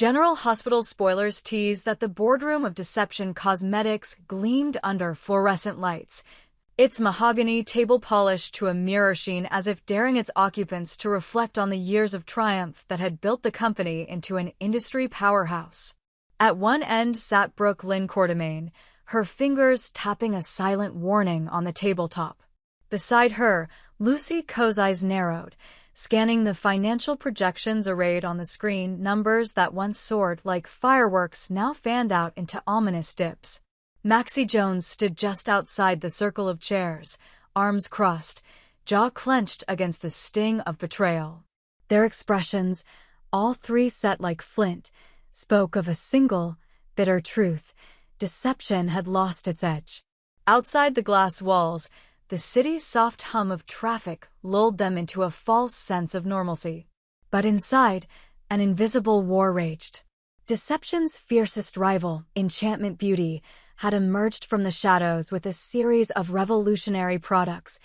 General Hospital spoilers tease that the boardroom of Deception Cosmetics gleamed under fluorescent lights, its mahogany table polished to a mirror sheen as if daring its occupants to reflect on the years of triumph that had built the company into an industry powerhouse. At one end sat Brooke Lynn Quartermain, her fingers tapping a silent warning on the tabletop. Beside her, Lucy Coe's eyes narrowed, scanning the financial projections arrayed on the screen. Numbers that once soared like fireworks now fanned out into ominous dips. Maxie Jones stood just outside the circle of chairs, arms crossed, jaw clenched against the sting of betrayal. Their expressions, all three set like flint, spoke of a single, bitter truth. Deception had lost its edge. Outside the glass walls, the city's soft hum of traffic lulled them into a false sense of normalcy. But inside, an invisible war raged. Deception's fiercest rival, Enchantment Beauty, had emerged from the shadows with a series of revolutionary products,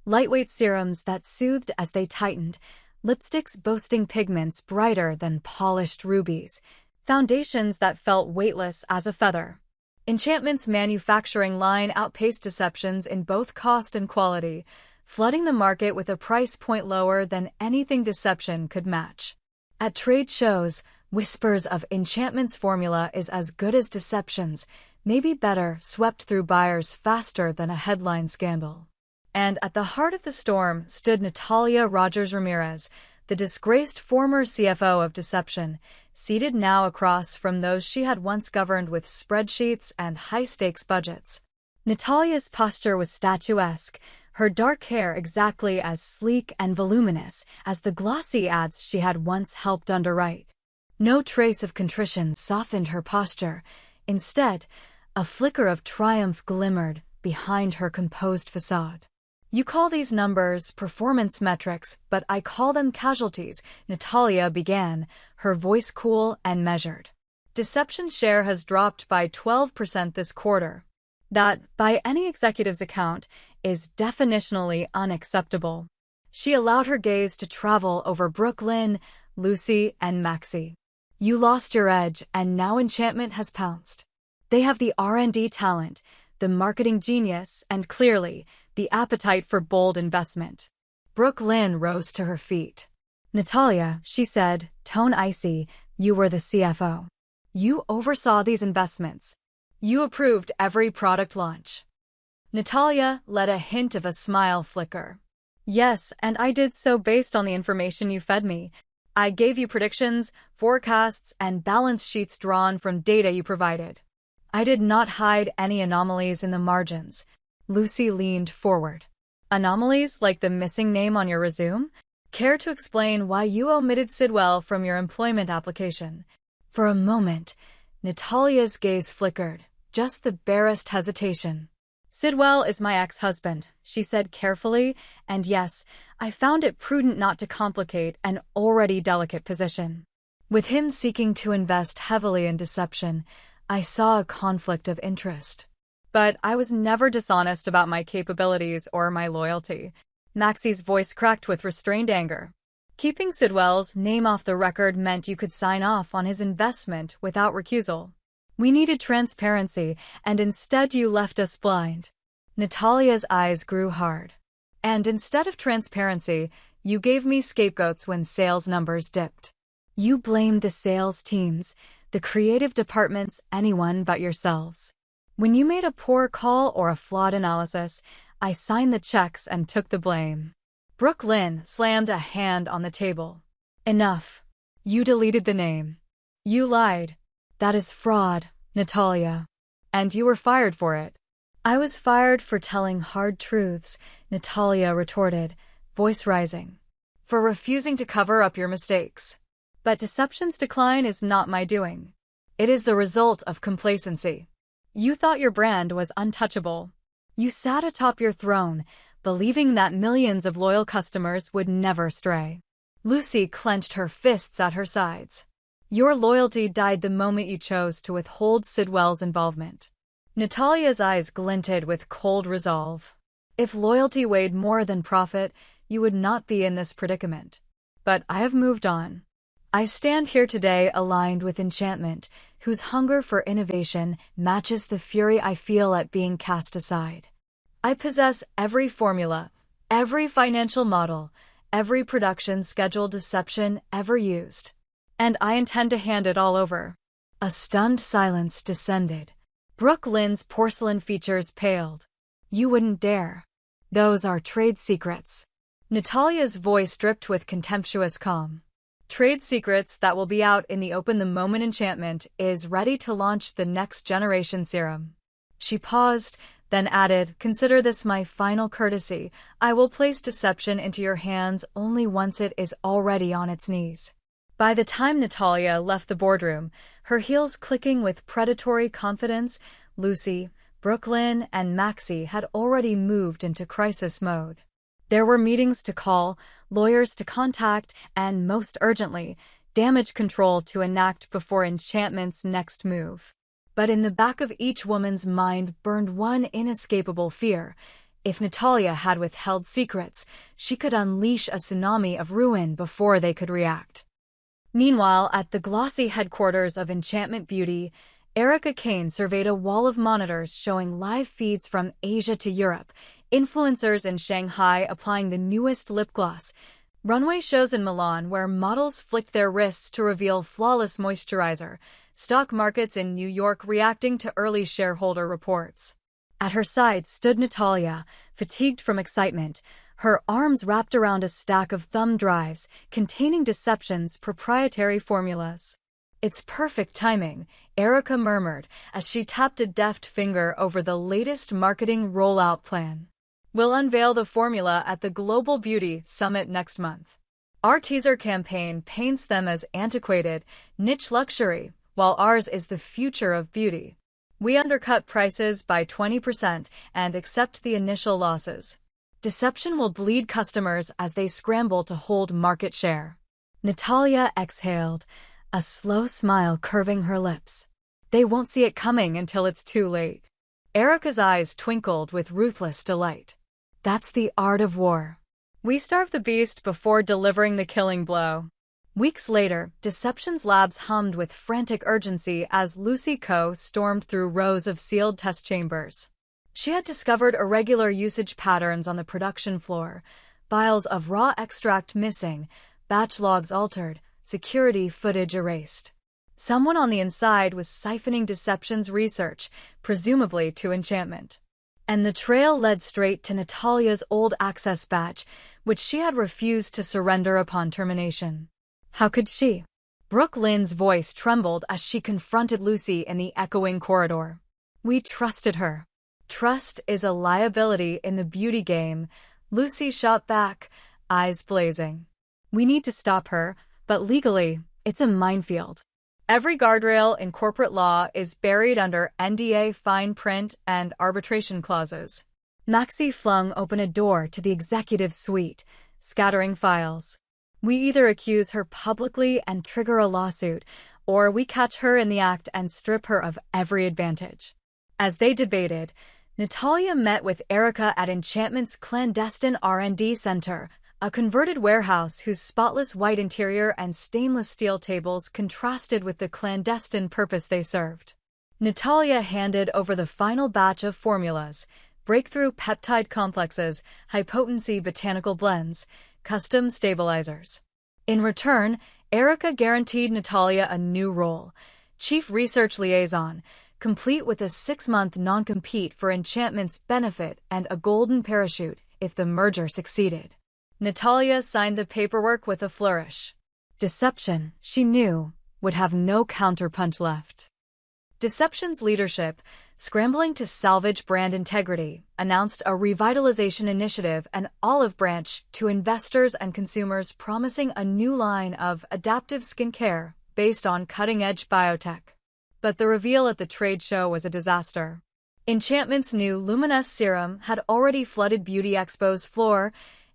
lightweight serums that soothed as they tightened, lipsticks boasting pigments brighter than polished rubies, foundations that felt weightless as a feather. Enchantment's manufacturing line outpaced Deception's in both cost and quality, flooding the market with a price point lower than anything Deception could match. At trade shows, whispers of Enchantment's formula is as good as Deception's, maybe better, swept through buyers faster than a headline scandal. And at the heart of the storm stood Natalia Rogers-Ramirez, the disgraced former CFO of Deception, seated now across from those she had once governed with spreadsheets and high-stakes budgets. Natalia's posture was statuesque, her dark hair exactly as sleek and voluminous as the glossy ads she had once helped underwrite. No trace of contrition softened her posture. Instead, a flicker of triumph glimmered behind her composed facade. "You call these numbers performance metrics, but I call them casualties," Natalia began, her voice cool and measured. "Deception's share has dropped by 12% this quarter. That, by any executive's account, is definitionally unacceptable." She allowed her gaze to travel over Brooke Lynn, Lucy, and Maxie. "You lost your edge, and now Enchantment has pounced. They have the R&D talent, the marketing genius, and clearly, the appetite for bold investment." Brooke Lynn rose to her feet. "Natalia," she said, tone icy, "you were the CFO. You oversaw these investments. You approved every product launch." Natalia let a hint of a smile flicker. "Yes, and I did so based on the information you fed me. I gave you predictions, forecasts, and balance sheets drawn from data you provided. I did not hide any anomalies in the margins." Lucy leaned forward. "Anomalies like the missing name on your resume? Care to explain why you omitted Sidwell from your employment application?" For a moment, Natalia's gaze flickered, just the barest hesitation. "Sidwell is my ex-husband," she said carefully, "and yes, I found it prudent not to complicate an already delicate position. With him seeking to invest heavily in Deception, I saw a conflict of interest. But I was never dishonest about my capabilities or my loyalty." Maxie's voice cracked with restrained anger. "Keeping Sidwell's name off the record meant you could sign off on his investment without recusal. We needed transparency, and instead you left us blind." Natalia's eyes grew hard. "And instead of transparency, you gave me scapegoats when sales numbers dipped. You blamed the sales teams, the creative departments, anyone but yourselves. When you made a poor call or a flawed analysis, I signed the checks and took the blame." Brooke Lynn slammed a hand on the table. "Enough. You deleted the name. You lied. That is fraud, Natalia. And you were fired for it." "I was fired for telling hard truths," Natalia retorted, voice rising. "For refusing to cover up your mistakes. But Deception's decline is not my doing. It is the result of complacency. You thought your brand was untouchable. You sat atop your throne, believing that millions of loyal customers would never stray." Lucy clenched her fists at her sides. "Your loyalty died the moment you chose to withhold Sidwell's involvement." Natalia's eyes glinted with cold resolve. "If loyalty weighed more than profit, you would not be in this predicament. But I have moved on. I stand here today aligned with Enchantment, whose hunger for innovation matches the fury I feel at being cast aside. I possess every formula, every financial model, every production schedule deception ever used. And I intend to hand it all over. A stunned silence descended. Brooke Lynn's porcelain features paled. You wouldn't dare. Those are trade secrets. Natalia's voice dripped with contemptuous calm. Trade secrets that will be out in the open the moment Enchantment is ready to launch the next generation serum. She paused, then added, consider this my final courtesy. I will place deception into your hands only once it is already on its knees. By the time Natalia left the boardroom, her heels clicking with predatory confidence, Lucy, Brooke Lynn, and Maxie had already moved into crisis mode. There were meetings to call, lawyers to contact, and, most urgently, damage control to enact before Enchantment's next move. But in the back of each woman's mind burned one inescapable fear. If Natalia had withheld secrets, she could unleash a tsunami of ruin before they could react. Meanwhile, at the glossy headquarters of Enchantment Beauty, Erica Kane surveyed a wall of monitors showing live feeds from Asia to Europe, influencers in Shanghai applying the newest lip gloss, runway shows in Milan where models flicked their wrists to reveal flawless moisturizer, stock markets in New York reacting to early shareholder reports. At her side stood Natalia, fatigued from excitement, her arms wrapped around a stack of thumb drives containing Deception's proprietary formulas. It's perfect timing, Erica murmured as she tapped a deft finger over the latest marketing rollout plan. We'll unveil the formula at the Global Beauty Summit next month. Our teaser campaign paints them as antiquated, niche luxury, while ours is the future of beauty. We undercut prices by 20% and accept the initial losses. Deception will bleed customers as they scramble to hold market share. Natalia exhaled, a slow smile curving her lips. They won't see it coming until it's too late. Erica's eyes twinkled with ruthless delight. That's the art of war. We starve the beast before delivering the killing blow. Weeks later, Deception's labs hummed with frantic urgency as Lucy Coe stormed through rows of sealed test chambers. She had discovered irregular usage patterns on the production floor, vials of raw extract missing, batch logs altered, security footage erased. Someone on the inside was siphoning Deception's research, presumably to Enchantment. And the trail led straight to Natalia's old access badge, which she had refused to surrender upon termination. How could she? Brooke Lynn's voice trembled as she confronted Lucy in the echoing corridor. We trusted her. Trust is a liability in the beauty game, Lucy shot back, eyes blazing. We need to stop her, but legally, it's a minefield. Every guardrail in corporate law is buried under NDA fine print and arbitration clauses. Maxie flung open a door to the executive suite, scattering files. We either accuse her publicly and trigger a lawsuit, or we catch her in the act and strip her of every advantage. As they debated, Natalia met with Erica at Enchantment's clandestine R&D center, a converted warehouse whose spotless white interior and stainless steel tables contrasted with the clandestine purpose they served. Natalia handed over the final batch of formulas, breakthrough peptide complexes, high-potency botanical blends, custom stabilizers. In return, Erica guaranteed Natalia a new role, Chief Research Liaison, complete with a 6-month non-compete for Enchantment's benefit and a golden parachute if the merger succeeded. Natalia signed the paperwork with a flourish. Deception, she knew, would have no counterpunch left. Deception's leadership, scrambling to salvage brand integrity, announced a revitalization initiative and olive branch to investors and consumers promising a new line of adaptive skincare based on cutting-edge biotech. But the reveal at the trade show was a disaster. Enchantment's new Luminous Serum had already flooded Beauty Expo's floor,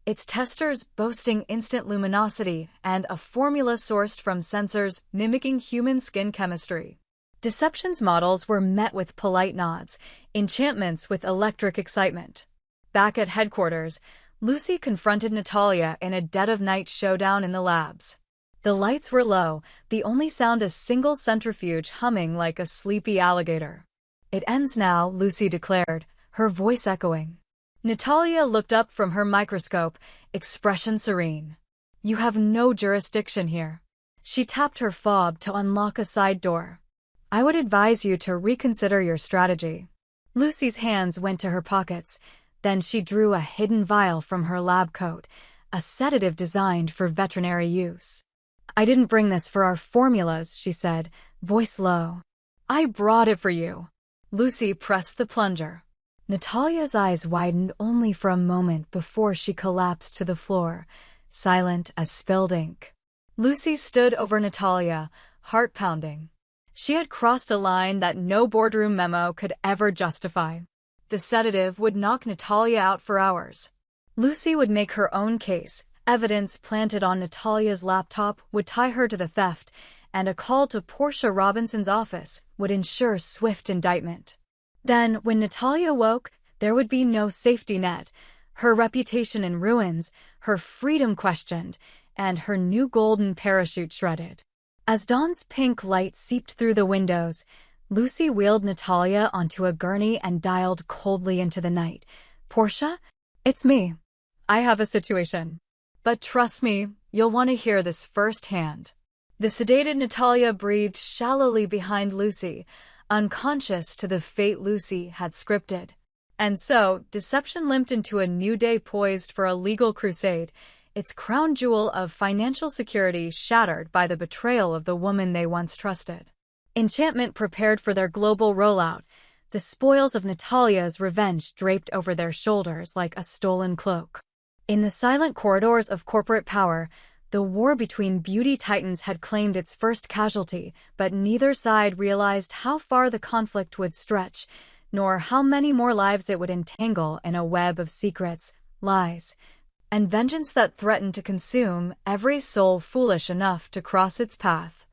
its testers boasting instant luminosity and a formula sourced from sensors mimicking human skin chemistry. Deception's models were met with polite nods, Enchantment's with electric excitement. Back at headquarters, Lucy confronted Natalia in a dead-of-night showdown in the labs. The lights were low, the only sound a single centrifuge humming like a sleepy alligator. "It ends now," Lucy declared, her voice echoing. Natalia looked up from her microscope, expression serene. "You have no jurisdiction here." She tapped her fob to unlock a side door. "I would advise you to reconsider your strategy." Lucy's hands went to her pockets. Then she drew a hidden vial from her lab coat, a sedative designed for veterinary use. "I didn't bring this for our formulas," she said, voice low. "I brought it for you." Lucy pressed the plunger. Natalia's eyes widened only for a moment before she collapsed to the floor, silent as spilled ink. Lucy stood over Natalia, heart pounding. She had crossed a line that no boardroom memo could ever justify. The sedative would knock Natalia out for hours. Lucy would make her own case. Evidence planted on Natalia's laptop would tie her to the theft, and a call to Portia Robinson's office would ensure swift indictment. Then, when Natalia woke, there would be no safety net, her reputation in ruins, her freedom questioned, and her new golden parachute shredded. As dawn's pink light seeped through the windows, Lucy wheeled Natalia onto a gurney and dialed coldly into the night. "Portia, it's me. I have a situation. But trust me, you'll want to hear this firsthand." The sedated Natalia breathed shallowly behind Lucy, unconscious to the fate Lucy had scripted. And so, deception limped into a new day poised for a legal crusade, its crown jewel of financial security shattered by the betrayal of the woman they once trusted. Enchantment prepared for their global rollout, the spoils of Natalia's revenge draped over their shoulders like a stolen cloak. In the silent corridors of corporate power, the war between beauty titans had claimed its first casualty, but neither side realized how far the conflict would stretch, nor how many more lives it would entangle in a web of secrets, lies, and vengeance that threatened to consume every soul foolish enough to cross its path.